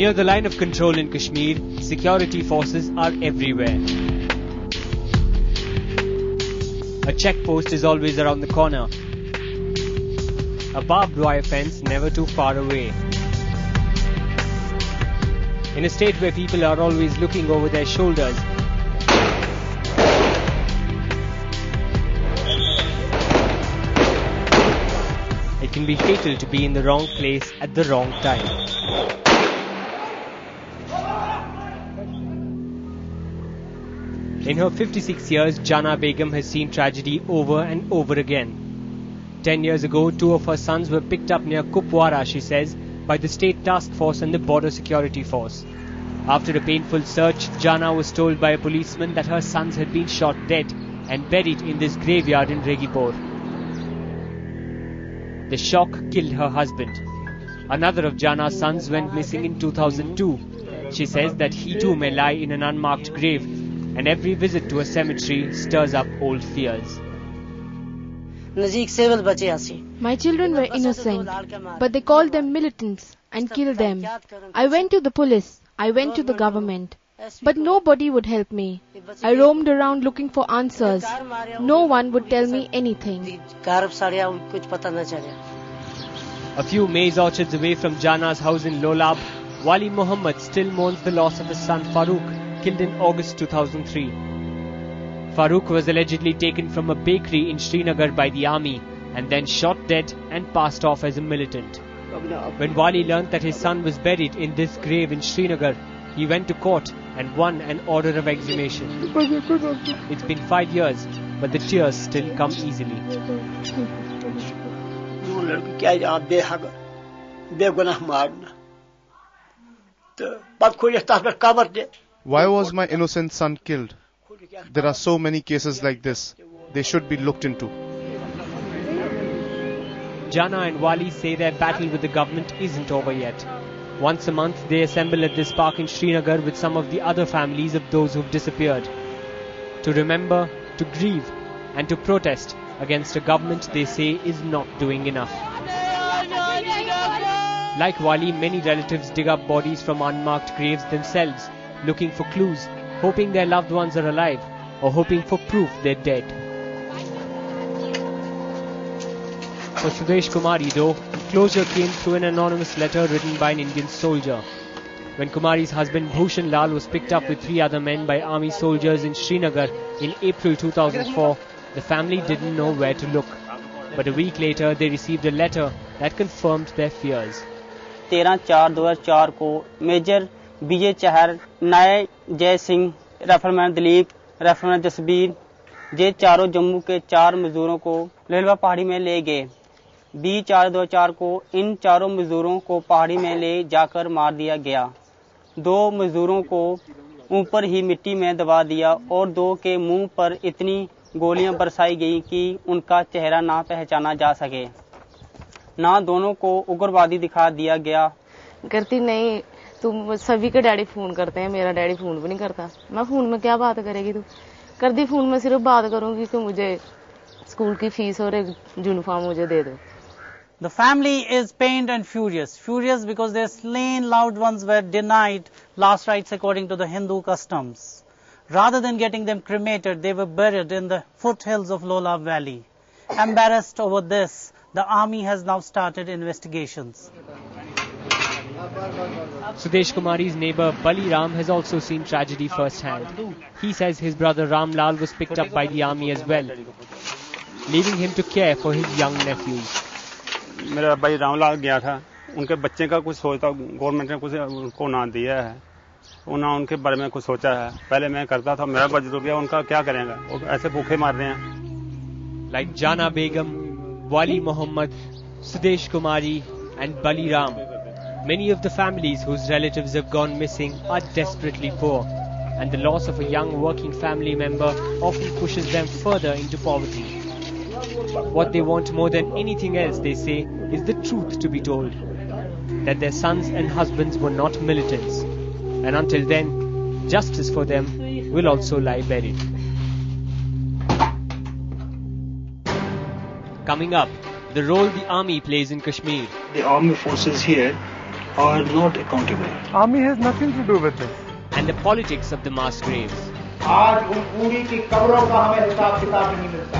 Near the line of control in Kashmir, security forces are everywhere. A checkpost is always around the corner. A barbed wire fence never too far away. In a state where people are always looking over their shoulders, it can be fatal to be in the wrong place at the wrong time. In her 56 years, Jana Begum has seen tragedy over and over again. 10 years ago, 2 of her sons were picked up near Kupwara, she says, by the State Task Force and the Border Security Force. After a painful search, Jana was told by a policeman that her sons had been shot dead and buried in this graveyard in Regipur. The shock killed her husband. Another of Jana's sons went missing in 2002. She says that he too may lie in an unmarked grave, and every visit to a cemetery stirs up old fears. My children were innocent, but they called them militants and killed them. I went to the police, I went to the government, but nobody would help me. I roamed around looking for answers. No one would tell me anything. A few maize orchards away from Jana's house in Lolab, Wali Muhammad still mourns the loss of his son Farooq, killed in August 2003. Farooq was allegedly taken from a bakery in Srinagar by the army and then shot dead and passed off as a militant. When Wali learnt that his son was buried in this grave in Srinagar, he went to court and won an order of exhumation. It's been 5 years, but the tears still come easily. Why was my innocent son killed? There are so many cases like this. They should be looked into. Jana and Wali say their battle with the government isn't over yet. Once a month, they assemble at this park in Srinagar with some of the other families of those who've disappeared. To remember, to grieve, and to protest against a government they say is not doing enough. Like Wali, many relatives dig up bodies from unmarked graves themselves, looking for clues, hoping their loved ones are alive, or hoping for proof they're dead. For Sudesh Kumari, though, closure came through an anonymous letter written by an Indian soldier. When Kumari's husband Bhushan Lal was picked up with 3 other men by army soldiers in Srinagar in April 2004, the family didn't know where to look. But a week later, they received a letter that confirmed their fears. 13/4/2004 को major विजय चहर, नाय जय सिंह, रेफरमैन दिलीप, रेफरमैन जसबीर, ये चारों जम्मू के 4 मजदूरों को लेलवा पहाड़ी में ले गए। 20/4/2004 को इन चारों मजदूरों को पहाड़ी में ले जाकर मार दिया गया। 2 मजदूरों को ऊपर ही मिट्टी में दबा दिया और 2 के मुंह पर इतनी गोलियां बरसाई गई कि उनका चेहरा ना पहचाना जा सके। ना दोनों को उग्रवादी दिखा दिया गया। करती नहीं, तुम सभी के डैडी फोन करते हैं, मेरा डैडी फोन भी नहीं करता। मैं फोन में क्या बात करेगी तू? कर दी फोन में सिर्फ बात करूंगी कि मुझे स्कूल की फीस और एक यूनिफॉर्म मुझे दे दो। The family is pained and furious. Furious because their slain loved ones were denied last rites according to the Hindu customs. Rather than getting them cremated, they were buried in the foothills of Lola Valley. Embarrassed over this, the army has now started investigations. Sudesh Kumari's neighbour Bali Ram has also seen tragedy firsthand. He says his brother Ram Lal was picked up by the army as well, leaving him to care for his young nephews. मेरा भाई रामलाल गया था, उनके बच्चे का कुछ सोचता, government ने कुछ उनको ना दिया है, उन्होंने उनके बारे में कुछ सोचा है। पहले मैं करता था, मेरा बच रुक गया, उनका क्या करेंगे, वो ऐसे भूखे मार रहे हैं। Like Jana Begum, Wali Muhammad, Sudesh Kumari and Bali Ram, many of the families whose relatives have gone missing are desperately poor, and the loss of a young working family member often pushes them further into poverty. What they want more than anything else, they say, is the truth to be told, that their sons and husbands were not militants, and until then, justice for them will also lie buried. Coming up, the role the army plays in Kashmir. The army forces here are not accountable. Army has nothing to do with this. And the politics of the mass graves. आज उन पूरी की कब्रों का हमें हिसाब किताब नहीं मिलता.